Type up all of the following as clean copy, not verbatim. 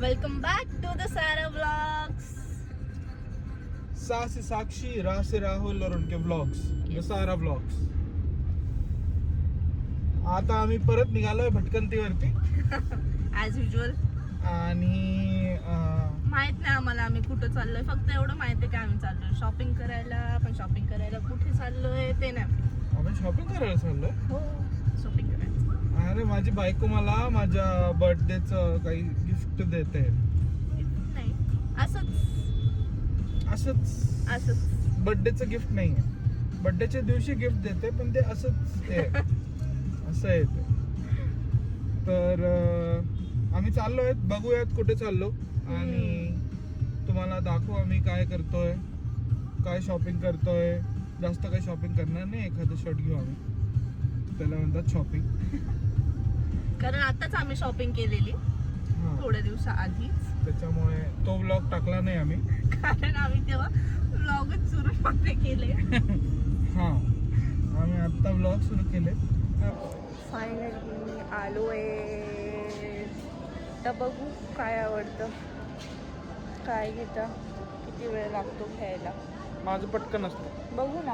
Welcome back to the Sara vlogs. सा से साक्षी, रा से राहुल और उनके व्लॉग्स, द सारा व्लॉग्स. आता आम्ही परत निघालोय भटकंतीवरती ॲज युजल. आणि माहित नाही आम्हाला आम्ही कुठं चाललोय, फक्त एवढं माहिती आहे की आम्ही चाललोय शॉपिंग करायला. पण शॉपिंग करायला कुठे चाललोय ते नाही. आपण शॉपिंग करायला चाललोय. हो, शॉपिंग करायचं. अरे माझी बायको मला माझ्या बर्थडेचं काही गिफ्ट देते. नाही, असंच बर्थडेचं गिफ्ट नाही आहे, बर्थडेच्या दिवशी गिफ्ट देते, पण ते असंच आहे. असं आहे ते. तर आम्ही चाललोय, बघूयात कुठे चाललो आणि तुम्हाला दाखवू आम्ही काय करतोय, काय शॉपिंग करतोय. जास्त काही शॉपिंग करणार नाही, एखादं शर्ट घेऊ आम्ही, त्याला म्हणतात शॉपिंग. कारण आताच आम्ही शॉपिंग केलेली थोड्या दिवसाआधीच, त्याच्यामुळे तो व्लॉग टाकला नाही आम्ही. कारण आम्ही तेव्हा व्लॉगच सुरू नव्हते केले. हां, आम्ही आत्ता व्लॉग सुरू केले. फायनली आलोय. तर बघू काय आवडतं, काय घेता, किती वेळ लागतो घ्यायला. माझं पटकन असतं. बघू ना.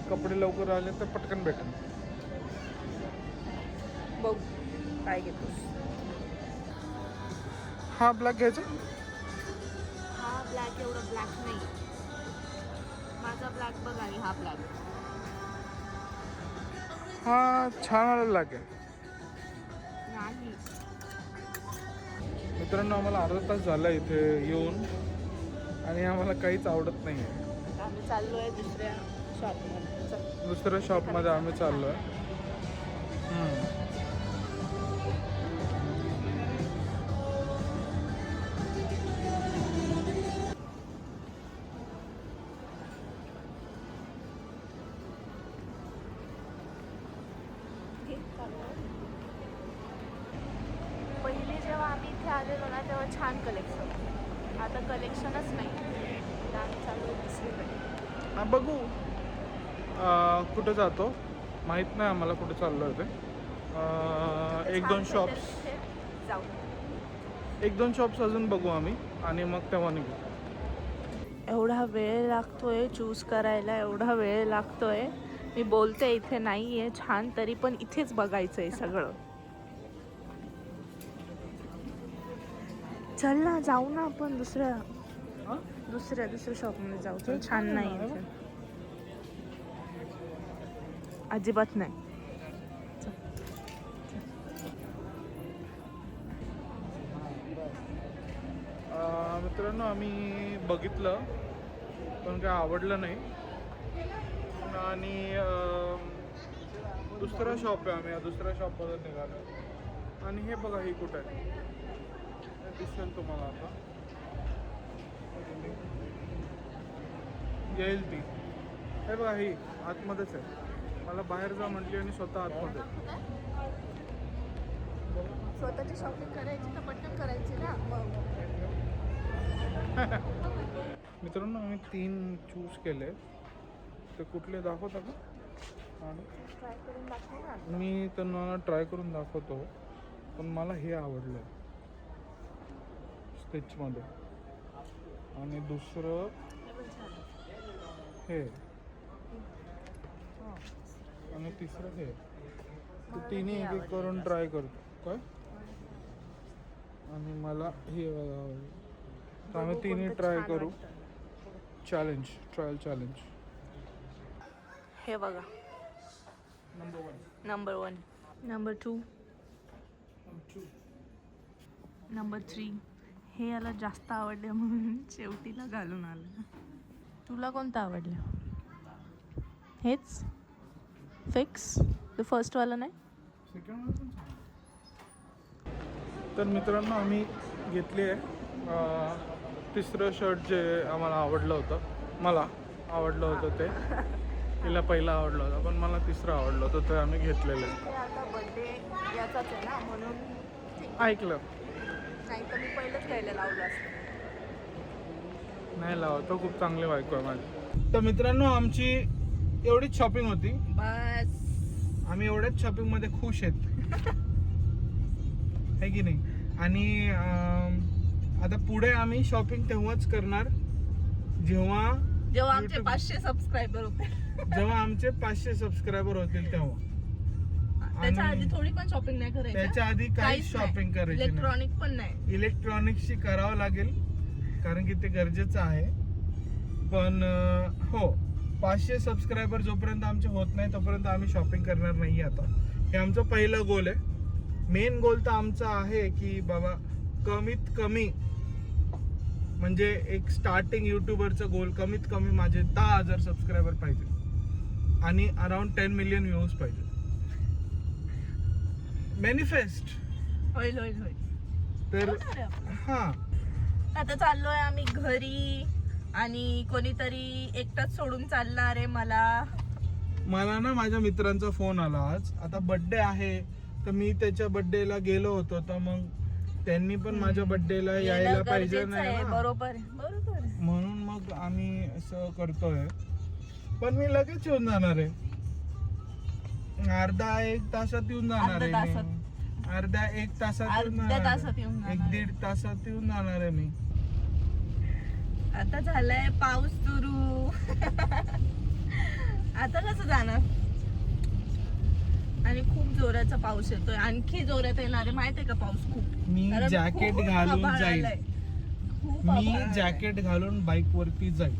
कपडे लवकर आले तर पटकन भेटेल. बघू काय घेतोस. हा ब्लॅक घ्यायचा. हा ब्लॅक एवढं ब्लॅक नाही. माझा ब्लॅक बघ आणि हा ब्लॅक. हा छान आलेला ब्लॅक आहे. नाही. मित्रांनो, आम्हाला अर्धा तास झाला इथे येऊन आणि आम्हाला काहीच आवडत नाही आहे. आम्ही चाललोय दुसऱ्या शॉपमध्ये. दुसऱ्या शॉपमध्ये आम्ही चाललोय. पहिले जेव्हा आम्ही इथे आलेलो ना तेव्हा छान कलेक्शन, आता कलेक्शनच नाही. तर आम्ही चाललोय दुसरीकडे. हा बघू कुठं जातो माहीत नाही आम्हाला, कुठे चाललोय ते. एक दोन शॉप्स, जाऊ. एक दोन शॉप्स अजून बघू आम्ही आणि मग तेव्हा निघू. एवढा वेळ लागतोय चूज करायला, एवढा वेळ लागतोय. मी बोलते इथे नाही आहे छान, तरी पण इथेच बघायचं आहे सगळं. चल ना, जाऊ ना आपण दुसऱ्या शॉपमध्ये जाऊ. चल, छान नाही आहे अजिबात नाही. मित्रांनो, आम्ही बघितलं पण काय आवडलं नाही आणि दुसरा शॉप आहे, आम्ही दुसऱ्या शॉपमध्ये निघालो. आणि हे बघा, ही कुठं आहे दिसेल तुम्हाला आता. येईल ती, हे बघा, ही आतमध्येच आहे. मला बाहेर जा म्हटली आणि स्वतः आतमध्ये. स्वतःची शॉपिंग करायची तर पटकन करायची ना. मित्रांनो, आम्ही 3 चूज केले, ते कुठले दाखवता का? ट्राय करून दाखव ना. मी त्यांना ट्राय करून दाखवतो, पण मला हे आवडलं स्टिचमध्ये. आणि दुसरं हे, आणि तिसरं हे. ते तिन्ही एक एक करून ट्राय करतो काय. आणि मला हे आवडलं, तर आम्ही तिन्ही ट्राय करू. Trial challenge. हे बघा, नंबर 1, नंबर 2, नंबर 3. हे याला जास्त आवडले म्हणून शेवटीला घालून आलं. तुला कोणतं आवडलं? हेच फिक्स, ते फर्स्टवाला नाही. तर मित्रांनो, आम्ही घेतली आहे तिसरं शर्ट जे आम्हाला आवडलं होतं. मला आवडलं होतं ते, तिला पहिला आवडलं होतं, पण मला तिसरं आवडलं होतं, ते आम्ही घेतलेलं आहे. आता बर्थडे याचाच आहे ना, म्हणून ऐकलं नाही तर मी पहिलंच घ्यायला लावलं असतं. नाही लावत, तो खूप चांगली बायको आहे माझी. तर मित्रांनो, आमची एवढीच शॉपिंग होती बस. आम्ही एवढ्याच शॉपिंगमध्ये खुश आहेत, है की नाही. आणि आता पुढे आम्ही शॉपिंग तेव्हाच करणार जेव्हा आमचे YouTube- 500 सबस्क्रायबर होते. जेव्हा आमचे 500 सबस्क्रायबर होतील तेव्हा. त्याच्या आणि आधी थोडी पण शॉपिंग नाही करायची. त्याच्या आधी काहीच शॉपिंग करायची नाही. इलेक्ट्रॉनिक पण नाही. इलेक्ट्रॉनिक्सची करावं लागेल कारण की ते गरजेचं आहे. पण हो 500 सबस्क्रायबर जोपर्यंत आमचे होत नाही तोपर्यंत आम्ही शॉपिंग करणार नाही. आता हे आमचं पहिलं गोल आहे. मेन गोल तर आमचा आहे की बाबा कमीत कमी म्हणजे एक स्टार्टिंग युट्यूबरचं गोल कमीत कमी माझे 10,000 सबस्क्रायबर पाहिजे आणि अराउंड 10 मिलियन व्ह्यूज पाहिजे. मॅनिफेस्ट होईल. तर होणार आहे आपलं. हा आता चाललोय आम्ही घरी आणि कोणीतरी एकटाच सोडून चालणार आहे मला ना माझ्या मित्रांचा फोन आला आज. आता बर्थडे आहे तर मी त्याच्या बर्थडेला गेलो होतो तर मग त्यांनी पण माझ्या बर्थडेला यायला येणं पाहिजे गरजेचं नाही आहे. ना. बरोबर आहे. म्हणून मग आम्ही असं करतोय. पण मी लगेच येऊन जाणार आहे. अर्धा एक तासात येऊन जाणार अर्ध्या आहे तासात. मी. अर्ध्या एक तासात येऊन अर्ध्या जाणार तासात येऊन आहे. जाणार 1-1.5 तासात येऊन जाणार आहे मी. आता झालाय पाऊस सुरू. आता कसं जाणार. आणि खूप जोराचा पाऊस येतोय. आणखी जोरात येणार आहे. माहितीये का पाऊस खूप. मी कारण जॅकेट खूप घालून आभाळ जाईल. आलंय. खूप मी आभाळ आलंय. जॅकेट घालून बाईक वरती जाईल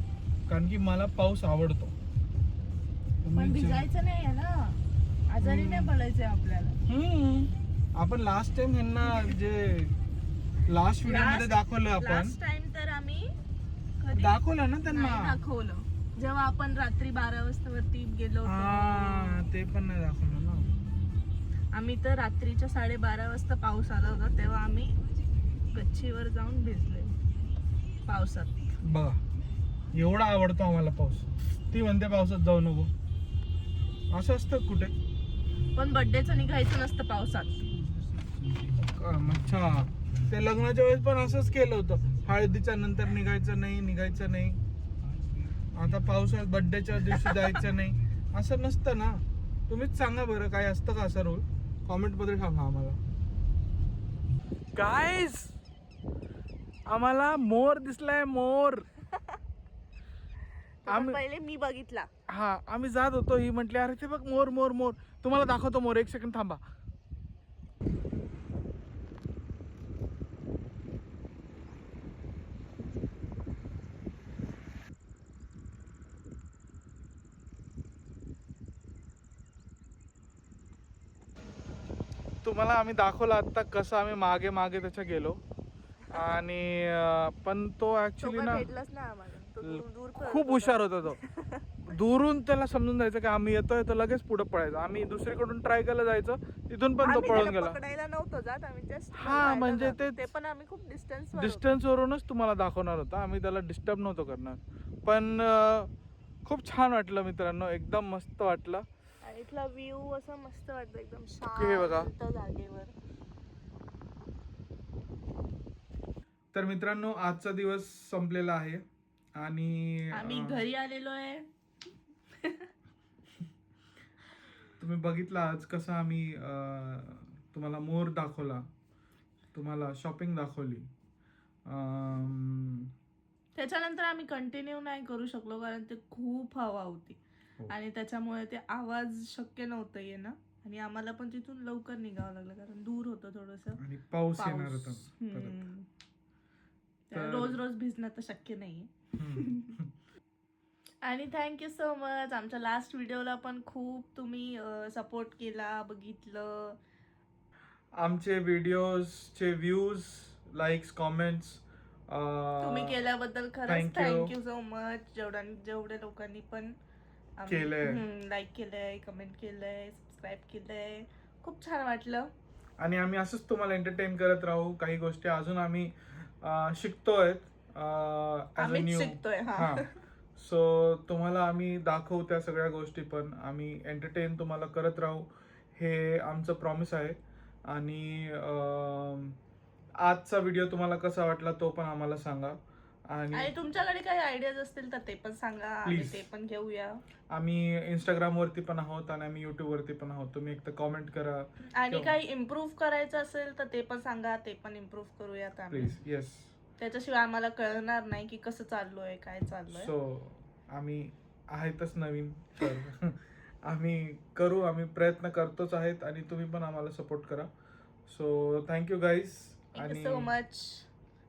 कारण की मला पाऊस आवडतो. पण भिजायचं नाही आहे ना. आजारी नाही पडायचंय आपल्याला. आपण लास्ट टाइम ह्यांना जे लास्ट व्हिडिओ मध्ये दाखवलं आपण लास्ट टाइम तर आम्ही कधी दाखवलं ना नाही त्यांना. दाखवलं. जेव्हा आपण रात्री 12 वाजता वरती गेलो हा होतो. ते पण नाही दाखवलं ना. आम्ही तर रात्रीच्या 12:30 वाजता पाऊस आला होता तेव्हा आम्ही गच्चीवर जाऊन भिजले पावसात. बघा एवढा आवडतो आम्हाला पाऊस. ती म्हणते पावसात जाऊ नको. असं असतं कुठे. पण बर्थडेचं निघायचं नसतं पावसात. अच्छा ते लग्नाच्या वेळेस पण असंच केलं होतं. हळदीच्या नंतर निघायचं नाही. आता पावसात बर्थडेच्या दिवशी जायचं नाही असं नसतं ना. तुम्हीच सांगा बरं काय असतं का असं रूल. कॉमेंट मध्ये सांगा आम्हाला. गाईज आम्हाला मोर दिसलाय. मोर पहिले मी बघितला. हा आम्ही जात होतो. ही म्हटली अरे ते बघ मोर मोर मोर. तुम्हाला दाखवतो मोर. 1 सेकंड थांबा. तुम्हाला आम्ही दाखवला आता कसं आम्ही मागे मागे त्याच्या गेलो आणि पण तो ऍक्च्युली ना भेटलाच ना आम्हाला. तो दूर खूप हुशार होता तो. दुरून त्याला समजून जायचं की आम्ही येतोय तर लगेच पुढे पळायचं. आम्ही दुसरीकडून ट्राय करायला जायचं तिथून पण तो पळून गेला. पकडायला नव्हतं जात आम्ही जस्ट. हा म्हणजे ते पण आम्ही खूप डिस्टन्स वरूनच तुम्हाला दाखवणार होता. आम्ही त्याला डिस्टर्ब नव्हतो करणार. पण खूप छान वाटलं मित्रांनो. एकदम मस्त वाटलं. इथला व्ह्यू असं मस्त वाटतं एकदम हे बघा. शांत जागेवर. तर मित्रांनो आजचा दिवस संपलेला आहे आणि आम्ही घरी आलेलो आहे. तुम्ही बघितलं आज कसं आम्ही तुम्हाला मोर दाखवला. तुम्हाला शॉपिंग दाखवली. त्याच्यानंतर आम्ही कंटिन्यू नाही करू शकलो कारण ते खूप हवा होती आणि त्याच्यामुळे ते आवाज शक्य नव्हतं येणं. आणि आम्हाला पण तिथून लवकर निघावं लागलं कारण दूर होतं थोडस. आणि पाऊस येणार होता. रोज रोज भिजणं तर शक्य नाहीये. आणि थँक्यू सो मच. आमच्या लास्ट व्हिडिओला पण खूप तुम्ही सपोर्ट केला. बघितलं आमचे व्हिडिओजचे व्ह्यूज लाईक्स कॉमेंट्स तुम्ही केल्याबद्दल खरंच थँक्यू सो मच. जेवढ्या लोकांनी पण लाईक केलंय, कमेंट केलंय, सबस्क्राईब केलंय. खूप छान वाटलं. आणि आम्ही असंच तुम्हाला एंटरटेन करत राहू. काही गोष्टी अजून आम्ही शिकतोय. सो तुम्हाला आम्ही दाखवू त्या सगळ्या गोष्टी. पण आम्ही एंटरटेन तुम्हाला करत राहू हे आमचं प्रॉमिस आहे. आणि आजचा व्हिडिओ तुम्हाला कसा वाटला तो पण आम्हाला सांगा. आणि तुमच्याकडे काही आयडियाज असतील तर ते पण सांगा, आम्ही Please. ते पण घेऊया. आम्ही इंस्टाग्राम वरती पण आहोत आणि आम्ही युट्यूब वरती पण आहोत. तुम्ही एकदा कॉमेंट करा आणि किंवा- काही इम्प्रूव्ह करायचं असेल तर ते पण सांगा, ते पण इम्प्रूव्ह करूयात आम्ही. प्लीज. येस. त्याच्याशिवाय आम्हाला कळणार नाही की कसं चाललोय, काय चाललोय. सो आम्ही आहेतच नवीन, तर आम्ही करू, आम्ही प्रयत्न करतोच आहेत आणि तुम्ही पण आम्हाला सपोर्ट करा. So thank you guys. Thank you so much.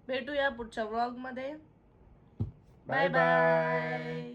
भेटूया पुढच्या व्लॉग मध्ये. Bye bye bye.